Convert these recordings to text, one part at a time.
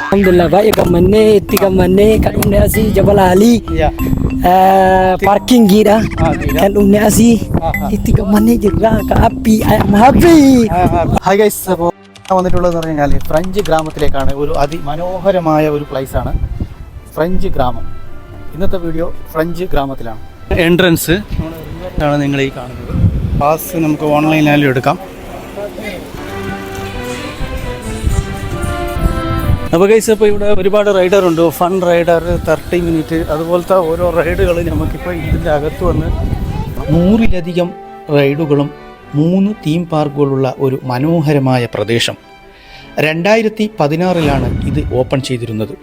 Alhamdulillah baik gamane, itti gamane kan umne asi Jabal Ali. Ya. Parking gira. Kan umne asi itti gamane juga ke api ayam habi. Hi guys, അപ്പോൾ വന്നിട്ടുള്ളതെന്ന് പറഞ്ഞു കഴിഞ്ഞാൽ French ഗ്രാമത്തിലേക്കാണ്. ഒരു അതിമനോഹരമായ ഒരു പ്ലേസാണ് French ഗ്രാമം. ഇന്നത്തെ video French ഗ്രാമത്തിലാണ്. Entrance ആണ് നിങ്ങൾ ഈ കാണുന്നത്. പാസ് നമുക്ക് ഓൺലൈനായാലും എടുക്കാം. അപ്പോൾ ഗൈസ്, ഇപ്പോൾ ഇവിടെ ഒരുപാട് റൈഡർ ഉണ്ട്. ഫൺ റൈഡർ, 30 മിനിറ്റ്, അതുപോലത്തെ ഓരോ റൈഡുകൾ നമുക്കിപ്പോൾ ഇതിൻ്റെ അകത്ത് വന്ന് 100-ലധികം റൈഡുകളും 3 തീം പാർക്കുകളുള്ള ഒരു മനോഹരമായ പ്രദേശം. 2016 ഇത് ഓപ്പൺ ചെയ്തിരുന്നത്.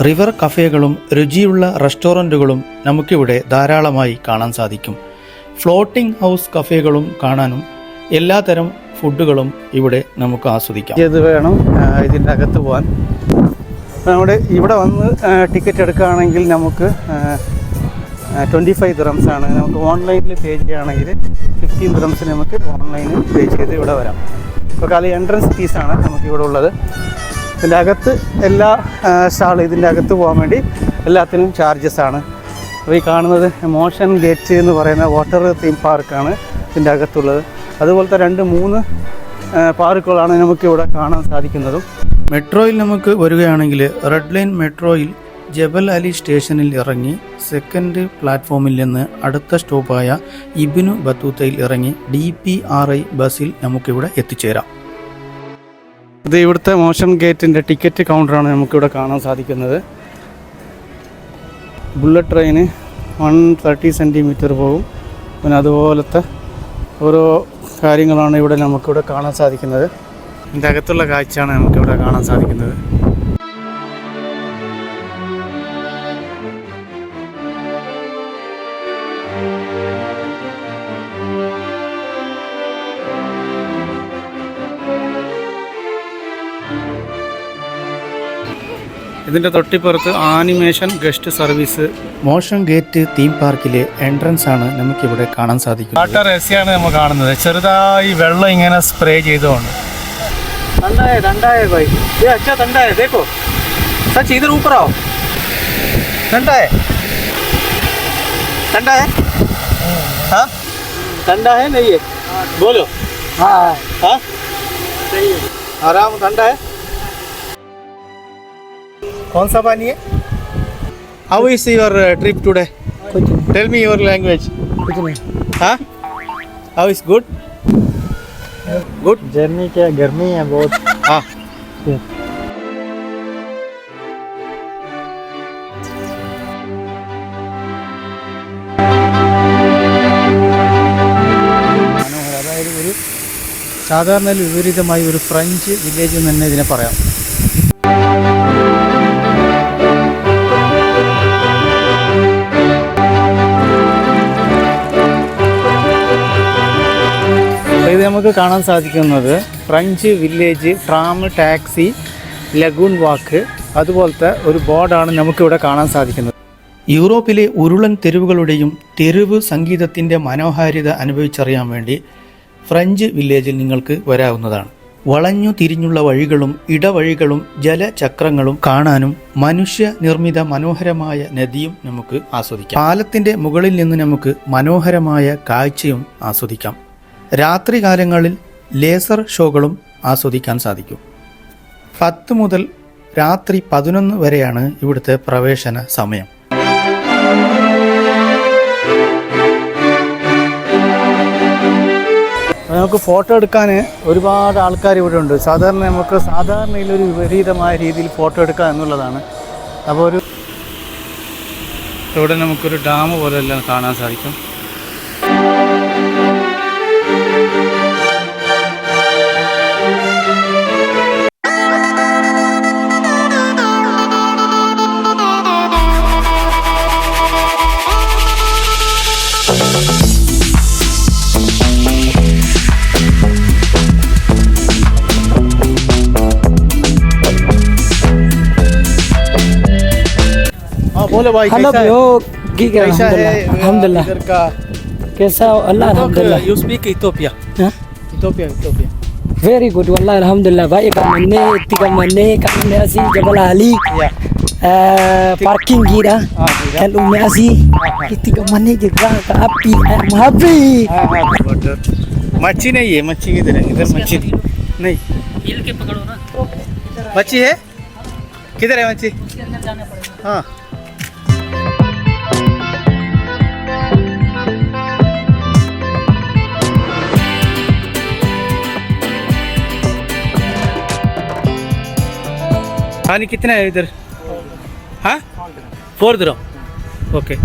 റിവർ കഫേകളും രുചിയുള്ള റെസ്റ്റോറൻറ്റുകളും നമുക്കിവിടെ ധാരാളമായി കാണാൻ സാധിക്കും. ഫ്ലോട്ടിംഗ് ഹൗസ് കഫേകളും കാണാനും എല്ലാതരം ഫുഡുകളും ഇവിടെ നമുക്ക് ആസ്വദിക്കാം. ഇത് വേണം ഇതിൻ്റെ അകത്ത് പോകാൻ. നമ്മുടെ ഇവിടെ വന്ന് ടിക്കറ്റ് എടുക്കുകയാണെങ്കിൽ നമുക്ക് 25 dirhams ആണ്. നമുക്ക് ഓൺലൈനിൽ പേ ചെയ്യുകയാണെങ്കിൽ 15 dirhams നമുക്ക് ഓൺലൈനിൽ പേ ചെയ്ത് ഇവിടെ വരാം. ഇപ്പോൾ കാലം എൻട്രൻസ് ഫീസാണ് നമുക്കിവിടെ ഉള്ളത്. ഇതിൻ്റെ അകത്ത് എല്ലാ ഇതിൻ്റെ അകത്ത് പോകാൻ വേണ്ടി എല്ലാത്തിനും ചാർജസ് ആണ്. അപ്പോൾ ഈ കാണുന്നത് മോഷൻ ഗേറ്റ് എന്ന് പറയുന്ന വാട്ടർ തീം പാർക്കാണ് ഇതിൻ്റെ അകത്തുള്ളത്. അതുപോലത്തെ 2-3 പാർക്കുകളാണ് നമുക്കിവിടെ കാണാൻ സാധിക്കുന്നതും. മെട്രോയിൽ നമുക്ക് വരികയാണെങ്കിൽ റെഡ് ലൈൻ മെട്രോയിൽ ജബൽ അലി സ്റ്റേഷനിൽ ഇറങ്ങി സെക്കൻഡ് പ്ലാറ്റ്ഫോമിൽ നിന്ന് അടുത്ത സ്റ്റോപ്പായ ഇബ്നു ബത്തൂത്തയിൽ ഇറങ്ങി DPRI ബസ്സിൽ നമുക്കിവിടെ എത്തിച്ചേരാം. ഇത് ഇവിടുത്തെ മോഷൻ ഗേറ്റിൻ്റെ ടിക്കറ്റ് കൗണ്ടറാണ് നമുക്കിവിടെ കാണാൻ സാധിക്കുന്നത്. ബുള്ളറ്റ് ട്രെയിന് 130 സെൻറ്റിമീറ്റർ പോകും. പിന്നെ അതുപോലത്തെ ഓരോ കാര്യങ്ങളാണ് ഇവിടെ നമുക്കിവിടെ കാണാൻ സാധിക്കുന്നത്. ഇതിൻ്റെ അകത്തുള്ള കാഴ്ചയാണ് നമുക്കിവിടെ കാണാൻ സാധിക്കുന്നത്. ഇതിൻ്റെ തൊട്ടിപ്പുറത്ത് animation guest service. Motiongate theme പാർക്കിലെ എൻട്രൻസ് ആണ് നമുക്കിവിടെ കാണാൻ സാധിക്കുന്നത്. വാട്ടർ രസ്യാണ് നമ്മൾ കാണുന്നത്. ചെറുതായി വെള്ളം ഇങ്ങനെ സ്പ്രേ ചെയ്തുകൊണ്ട് ആരാം ठंडा है. कौन सा पानी है? How is your trip today? Tell me your language. कुछ नहीं. हाँ? How is good? Good. Journey क्या गर्मी है बहुत. हाँ. മനോഹരം. അതായത് ഒരു സാധാരണ വിപരീതമായി ഒരു ഫ്രഞ്ച് വില്ലേജ് എന്ന് തന്നെ ഇതിനെ പറയാം. ഇത് നമുക്ക് കാണാൻ സാധിക്കുന്നത് French village, tram, taxi, lagoon walk, അതുപോലത്തെ ഒരു ബോർഡാണ് നമുക്കിവിടെ കാണാൻ സാധിക്കുന്നത്. യൂറോപ്പിലെ ഉരുളൻ തെരുവുകളുടെയും തെരുവ് സംഗീതത്തിൻ്റെ മനോഹാരിത അനുഭവിച്ചറിയാൻ വേണ്ടി ഫ്രഞ്ച് വില്ലേജിൽ നിങ്ങൾക്ക് വരാവുന്നതാണ്. വളഞ്ഞു തിരിഞ്ഞുള്ള വഴികളും ഇടവഴികളും ജലചക്രങ്ങളും കാണാനും മനുഷ്യ നിർമ്മിത മനോഹരമായ നദിയും നമുക്ക് ആസ്വദിക്കാം. പാലത്തിൻ്റെ മുകളിൽ നിന്ന് നമുക്ക് മനോഹരമായ കാഴ്ചയും ആസ്വദിക്കാം. രാത്രികാലങ്ങളിൽ ലേസർ ഷോകളും ആസ്വദിക്കാൻ സാധിക്കും. 10 മുതൽ രാത്രി 11 വരെയാണ് ഇവിടുത്തെ പ്രവേശന സമയം. നമുക്ക് ഫോട്ടോ എടുക്കാൻ ഒരുപാട് ആൾക്കാർ ഇവിടെ ഉണ്ട്. നമുക്ക് സാധാരണയിലൊരു വിപരീതമായ രീതിയിൽ ഫോട്ടോ എടുക്കുക എന്നുള്ളതാണ്. അപ്പോൾ ഇവിടെ നമുക്കൊരു ഡാം പോലെ എല്ലാം കാണാൻ സാധിക്കും. बोलो भाई, हेलो ब्रो, ठीक है कैसा है अल्हम्दुलिल्लाह इधर का? कैसा अल्लाह अल्हम्दुलिल्लाह You speak Ethiopia. Hah? Ethiopia. very good والله الحمد لله baik kamanne tigamane kamanne asi Jabal Ali Yeah. parking gira kan umne asi tigamane juga ke api mahabi मच्छी नहीं है, मच्छी किधर है? इधर मच्छी नहीं। हिल के पकड़ो ना मच्छी है? किधर है मच्छी? उसके अंदर जाना पड़ेगा हाँ पानी कितना है इधर? हाँ 4 दिरहम। ओके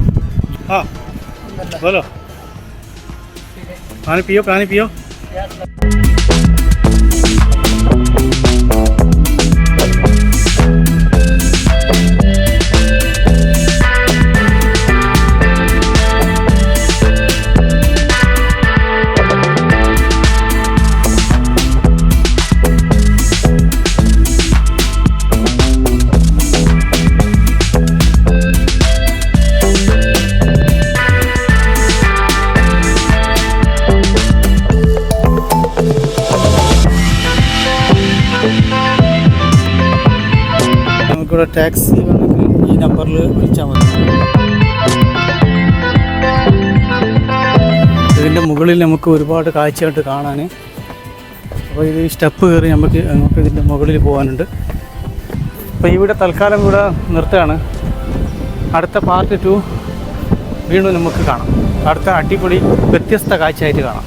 हाँ बोलो। पानी पियो, पानी पियो। നമുക്കിവിടെ ടാക്സി വേണമെങ്കിൽ ഈ നമ്പറിൽ വിളിച്ചാൽ മതി. ഇതിൻ്റെ മുകളിൽ നമുക്ക് ഒരുപാട് കാഴ്ചയായിട്ട് കാണാൻ. അപ്പോൾ ഇത് സ്റ്റെപ്പ് കയറി നമുക്ക് ഇതിൻ്റെ മുകളിൽ പോകാനുണ്ട്. അപ്പോൾ ഇവിടെ തൽക്കാലം ഇവിടെ നിർത്തുകയാണ്. അടുത്ത പാർട്ട് 2 വീണ്ടും നമുക്ക് കാണാം. അടുത്ത അടിപൊളി വ്യത്യസ്ത കാഴ്ചയായിട്ട് കാണാം.